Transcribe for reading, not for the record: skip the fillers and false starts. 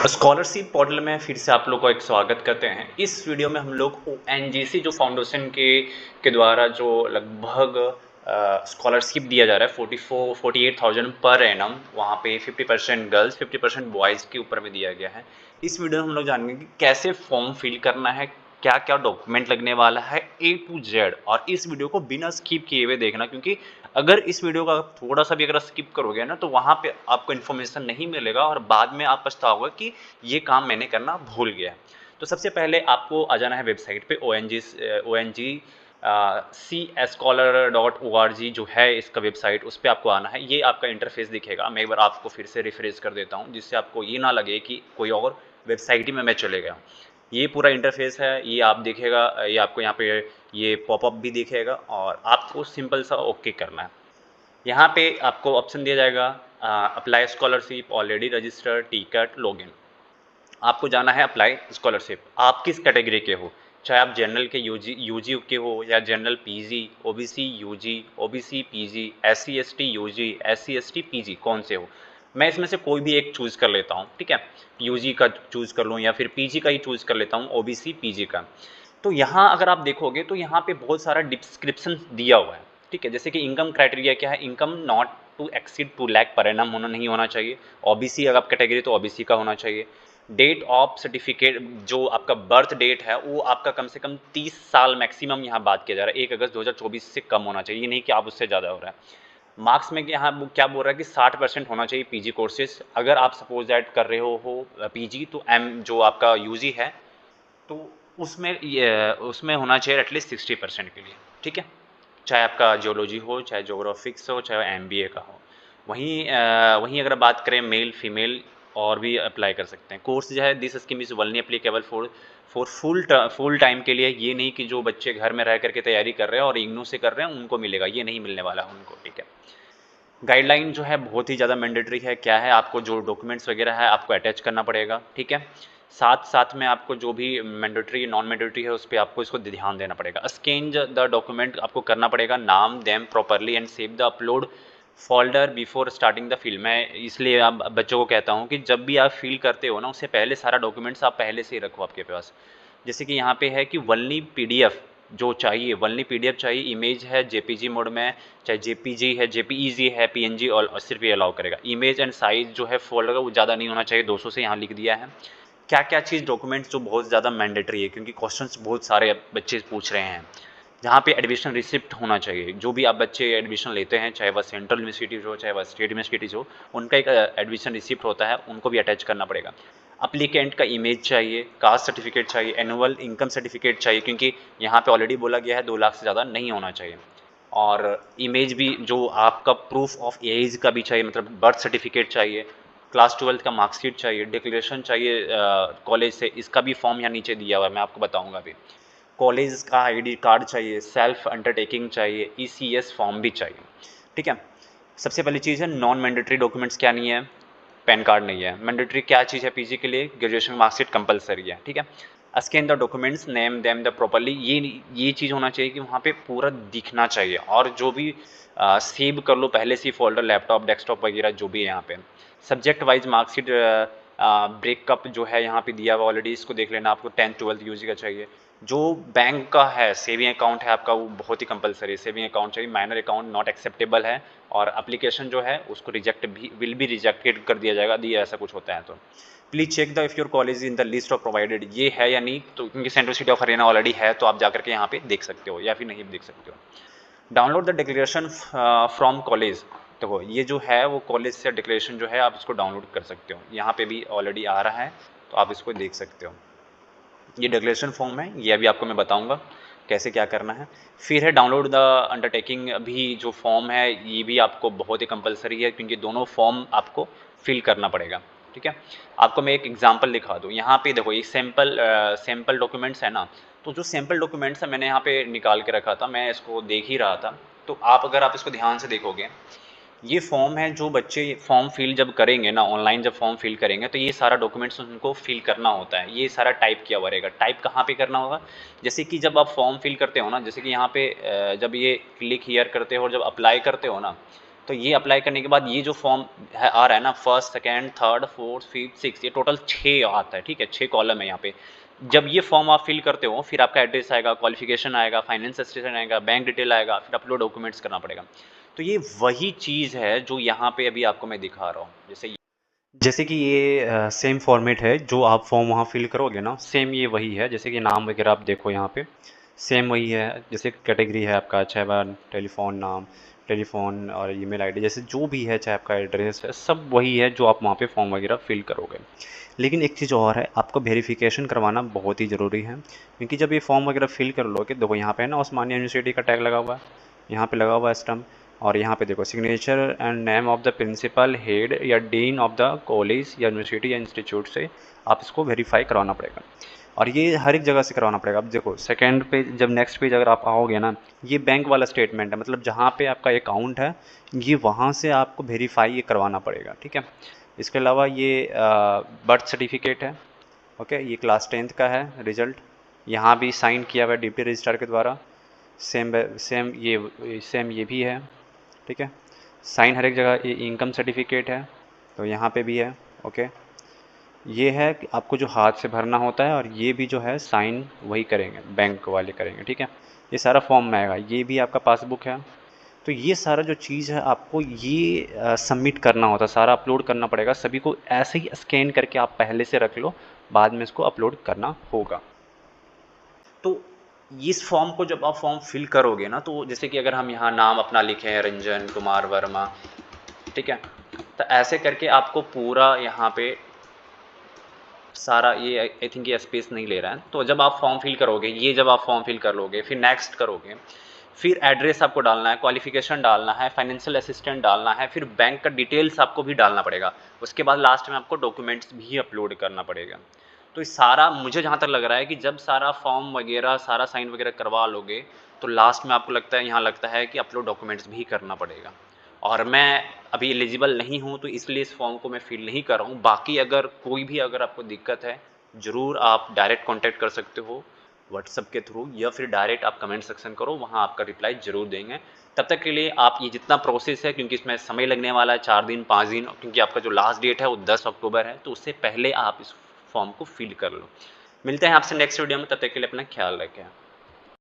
Scholarship portal में फिर से आप लोग को एक स्वागत करते हैं। इस वीडियो में हम लोग ओएनजीसी जो फाउंडेशन के द्वारा जो लगभग स्कॉलरशिप दिया जा रहा है 48,000 पर एनम, वहाँ पे 50% गर्ल्स 50% बॉयज़ के ऊपर में दिया गया है। इस वीडियो में हम लोग जानेंगे कि कैसे फॉर्म फिल करना है, क्या क्या डॉक्यूमेंट लगने वाला है A to Z। और इस वीडियो को बिना स्किप किए हुए देखना, क्योंकि अगर इस वीडियो का थोड़ा सा भी अगर स्किप करोगे ना तो वहाँ पे आपको इन्फॉर्मेशन नहीं मिलेगा और बाद में आप पछताओगे कि ये काम मैंने करना भूल गया। तो सबसे पहले आपको आ जाना है वेबसाइट पे ONG cscholar.org जो है इसका वेबसाइट, उस पर आपको आना है। ये आपका इंटरफेस दिखेगा। मैं एक बार आपको फिर से रिफ्रेश कर देता हूँ जिससे आपको ये ना लगे कि कोई और वेबसाइट ही में मैं चले गया हूँ। ये पूरा इंटरफेस है, ये आप देखेगा, ये आपको यहाँ पे ये पॉपअप भी दिखेगा और आपको सिंपल सा ओके करना है। यहाँ पे आपको ऑप्शन दिया जाएगा apply scholarship, already registered, ticket, login. आपको जाना है अप्लाई स्कॉलरशिप। आप किस कैटेगरी के हो, चाहे आप जनरल के यूजी के हो या general PG, OBC UG, OBC PG, SC ST UG, SC ST PG, कौन से हो। मैं इसमें से कोई भी एक चूज़ कर लेता हूँ, ठीक है। यूजी का चूज़ कर लूँ या फिर पीजी का ही चूज़ कर लेता हूँ, ओबीसी पीजी का। तो यहाँ अगर आप देखोगे तो यहाँ पे बहुत सारा डिस्क्रिप्शन दिया हुआ है, ठीक है। जैसे कि इनकम क्राइटेरिया क्या है, income not to exceed 2 lakh per annum होना नहीं होना चाहिए। ओबीसी अगर आप कैटेगरी तो ओबीसी का होना चाहिए। डेट ऑफ सर्टिफिकेट, जो आपका बर्थ डेट है वो आपका कम से कम 30 साल मैक्सिमम यहाँ बात किया जा रहा है, 1 अगस्त 2024 से कम होना चाहिए, ये नहीं कि आप उससे ज़्यादा हो रहा है। मार्क्स में यहाँ क्या बोल रहा है कि 60% होना चाहिए पीजी कोर्सेज। अगर आप सपोज दैट कर रहे हो पीजी, तो एम जो आपका यूजी है तो उसमें होना चाहिए एटलीस्ट 60% के लिए, ठीक है। चाहे आपका जियोलॉजी हो, चाहे जोग्राफिक्स हो, चाहे एमबीए का हो। वहीं अगर बात करें मेल फीमेल और भी अप्लाई कर सकते हैं। कोर्स जो है this scheme is only applicable for full time के लिए। ये नहीं कि जो बच्चे घर में रह करके तैयारी कर रहे हैं और इग्नू से कर रहे हैं उनको मिलेगा, ये नहीं मिलने वाला उनको, ठीक है। गाइडलाइन जो है बहुत ही ज़्यादा मैंडेटरी है। क्या है, आपको जो डॉक्यूमेंट्स वगैरह है आपको अटैच करना पड़ेगा, ठीक है। साथ साथ में आपको जो भी मैंडेटरी नॉन मैंडेटरी है उस पर आपको इसको ध्यान देना पड़ेगा। स्कैन द डॉक्यूमेंट आपको करना पड़ेगा, name them properly and save the upload folder before starting the fill. मैं इसलिए आप बच्चों को कहता हूँ कि जब भी आप फिल करते हो ना, उससे पहले सारा डॉक्यूमेंट्स आप पहले से ही रखो आपके पास। जैसे कि यहाँ पे है कि वनली पीडीएफ जो चाहिए, वनली पीडीएफ चाहिए। इमेज है जेपीजी मोड में, चाहे जेपीजी है, जेपीईजी है, पीएनजी और सिर्फ ये अलाउ करेगा। इमेज एंड साइज जो है फोल्डर का वो ज़्यादा नहीं होना चाहिए, 200 से यहाँ लिख दिया है। क्या क्या चीज़ डॉक्यूमेंट्स जो बहुत ज़्यादा मैंडेटरी है, क्योंकि क्वेश्चंस बहुत सारे बच्चे पूछ रहे हैं। जहाँ पे एडमिशन रिसिप्ट होना चाहिए, जो भी आप बच्चे एडमिशन लेते हैं, चाहे वह सेंट्रल यूनिवर्सिटी हो चाहे वह स्टेट यूनिवर्सिटीज़ हो, उनका एक एडमिशन रिसिप्ट होता है, उनको भी अटैच करना पड़ेगा। अप्लीकेंट का इमेज चाहिए, कास्ट सर्टिफिकेट चाहिए, एनुअल इनकम सर्टिफिकेट चाहिए, क्योंकि यहाँ पे ऑलरेडी बोला गया है 2 लाख से ज़्यादा नहीं होना चाहिए। और इमेज भी जो आपका प्रूफ ऑफ एज का भी चाहिए, मतलब बर्थ सर्टिफिकेट चाहिए, क्लास 12 का मार्कशीट चाहिए, डिक्लेरेशन चाहिए कॉलेज से, इसका भी फॉर्म यहाँ नीचे दिया हुआ है, मैं आपको बताऊँगा अभी। कॉलेज का आईडी कार्ड चाहिए, सेल्फ अंडरटेकिंग चाहिए, ईसीएस फॉर्म भी चाहिए, ठीक है। सबसे पहली चीज़ है नॉन मैंडेटरी डॉक्यूमेंट्स क्या नहीं है, पैन कार्ड नहीं है। मैंडेटरी क्या चीज़ है पीजी के लिए, ग्रेजुएशन मार्कशीट कंपलसरी है, ठीक है। Scan the documents, name them the properly, ये चीज़ होना चाहिए कि वहाँ पे पूरा दिखना चाहिए। और जो भी सेव कर लो पहले से फोल्डर, लैपटॉप डेस्कटॉप वगैरह जो भी है यहाँ पे। सब्जेक्ट वाइज मार्कशीट ब्रेकअप जो है यहाँ पे दिया हुआ ऑलरेडी, इसको देख लेना। आपको 10th 12th यूजी का चाहिए। जो बैंक का है, सेविंग अकाउंट है आपका, वो बहुत ही कंपलसरी है, सेविंग अकाउंट चाहिए। माइनर अकाउंट नॉट एक्सेप्टेबल है और एप्लीकेशन जो है उसको रिजेक्ट भी विल बी रिजेक्टेड कर दिया जाएगा यदि ऐसा कुछ होता है तो। Please check the if your college in the list of provided, ये है या नहीं, तो क्योंकि central city of Haryana already है तो आप जाकर के यहाँ पे देख सकते हो या फिर नहीं भी देख सकते हो। Download the declaration from college, देखो ये जो है वो कॉलेज से डिक्लेरेशन जो है आप इसको डाउनलोड कर सकते हो, यहाँ पे भी ऑलरेडी आ रहा है तो आप इसको देख सकते हो। ये डिक्लेरेशन फॉर्म है, ये अभी आपको मैं बताऊंगा कैसे क्या करना है। फिर है डाउनलोड द अंडरटेकिंग, भी जो फॉर्म है ये भी आपको बहुत ही कंपलसरी है, क्योंकि दोनों फॉर्म आपको फिल करना पड़ेगा, ठीक है। आपको मैं एक एग्जांपल दिखा दूँ, यहाँ पे देखो ये सैम्पल डॉक्यूमेंट्स है ना, तो जो सैम्पल डॉक्यूमेंट्स है मैंने यहाँ पे निकाल के रखा था, मैं इसको देख ही रहा था। तो अगर आप इसको ध्यान से देखोगे, ये फॉर्म है, जो बच्चे फॉर्म फिल जब करेंगे ना, ऑनलाइन जब फॉर्म फिल करेंगे तो ये सारा डॉक्यूमेंट्स उनको फिल करना होता है। ये सारा टाइप किया हुआ रहेगा। टाइप कहाँ पे करना होगा, जैसे कि जब आप फॉर्म फिल करते हो ना, जैसे कि यहाँ पे जब ये क्लिक हियर करते हो और जब अप्लाई करते हो ना, तो ये अप्लाई करने के बाद ये जो फॉर्म है आ रहा है ना, first, second, third, fourth, fifth, six, ये टोटल 6 आता है, ठीक है, 6 कॉलम है यहाँ पे। जब ये फॉर्म आप फिल करते हो फिर आपका एड्रेस आएगा, क्वालिफिकेशन आएगा, फाइनेंस स्टेटस आएगा, बैंक डिटेल आएगा, फिर अपलोड डॉक्यूमेंट्स करना पड़ेगा। तो ये वही चीज़ है जो यहाँ पे अभी आपको मैं दिखा रहा हूँ। जैसे कि ये सेम फॉर्मेट है जो आप फॉर्म वहाँ फिल करोगे ना, सेम ये वही है। जैसे कि नाम वगैरह आप देखो यहाँ पे सेम वही है। जैसे कैटेगरी है आपका, चाहे वह टेलीफोन नाम, टेलीफोन और ईमेल आईडी, जैसे जो भी है, चाहे आपका एड्रेस है, सब वही है जो आप वहाँ पे फॉर्म वगैरह फिल करोगे। लेकिन एक चीज़ और है, आपको वेरिफिकेशन करवाना बहुत ही ज़रूरी है, क्योंकि जब ये फॉर्म वगैरह फिल कर लोगे, देखो यहाँ पे है ना उस्मानिया यूनिवर्सिटी का टैग लगा हुआ है, यहाँ पे लगा हुआ है स्टम्प, और यहाँ पे देखो signature and name of the principal, head or dean of the college or university or institute से आप इसको वेरीफाई करवाना पड़ेगा। और ये हर एक जगह से करवाना पड़ेगा। अब देखो सेकंड पेज, जब नेक्स्ट पेज अगर आप आओगे ना, ये बैंक वाला स्टेटमेंट है, मतलब जहाँ पे आपका अकाउंट है, ये वहाँ से आपको वेरीफाई ये करवाना पड़ेगा, ठीक है। इसके अलावा ये बर्थ सर्टिफिकेट है, ओके, ये क्लास 10th का है रिजल्ट, यहाँ भी साइन किया हुआ है डिप्टी रजिस्ट्रार के द्वारा। सेम सेम ये भी है, ठीक है। साइन हर एक जगह, ये इनकम सर्टिफिकेट है तो यहाँ पे भी है, ओके। ये है कि आपको जो हाथ से भरना होता है, और ये भी जो है साइन वही करेंगे, बैंक वाले करेंगे, ठीक है। ये सारा फॉर्म में आएगा। ये भी आपका पासबुक है। तो ये सारा जो चीज़ है आपको ये सबमिट करना होता है, सारा अपलोड करना पड़ेगा। सभी को ऐसे ही स्कैन करके आप पहले से रख लो, बाद में इसको अपलोड करना होगा। तो इस फॉर्म को जब आप फॉर्म फिल करोगे ना, तो जैसे कि अगर हम यहाँ नाम अपना लिखें रंजन कुमार वर्मा, ठीक है, तो ऐसे करके आपको पूरा यहाँ पे सारा, ये आई थिंक ये स्पेस नहीं ले रहा है। तो जब आप फॉर्म फिल करोगे, ये जब आप फॉर्म फिल कर लोगे, फिर नेक्स्ट करोगे, फिर एड्रेस आपको डालना है, क्वालिफिकेशन डालना है, फाइनेंशियल असिस्टेंट डालना है, फिर बैंक का डिटेल्स आपको भी डालना पड़ेगा। उसके बाद लास्ट में आपको डॉक्यूमेंट्स भी अपलोड करना पड़ेगा। तो ये सारा मुझे जहाँ तक लग रहा है कि जब सारा फॉर्म वगैरह सारा साइन वगैरह करवा लोगे, तो लास्ट में आपको लगता है, यहाँ लगता है कि अपलोड डॉक्यूमेंट्स भी करना पड़ेगा। और मैं अभी एलिजिबल नहीं हूँ, तो इसलिए इस फॉर्म को मैं फिल नहीं कर रहा हूँ। बाकी अगर कोई भी अगर आपको दिक्कत है, ज़रूर आप डायरेक्ट कांटेक्ट कर सकते हो व्हाट्सएप के थ्रू, या फिर डायरेक्ट आप कमेंट सेक्शन करो, वहाँ आपका रिप्लाई ज़रूर देंगे। तब तक के लिए आप ये जितना प्रोसेस है, क्योंकि इसमें समय लगने वाला है 4 दिन 5 दिन, क्योंकि आपका जो लास्ट डेट है वो 10 अक्टूबर है, तो उससे पहले आप इस फॉर्म को फिल कर लो। मिलते हैं आपसे नेक्स्ट वीडियो में, तब तक के लिए अपना ख्याल रखें।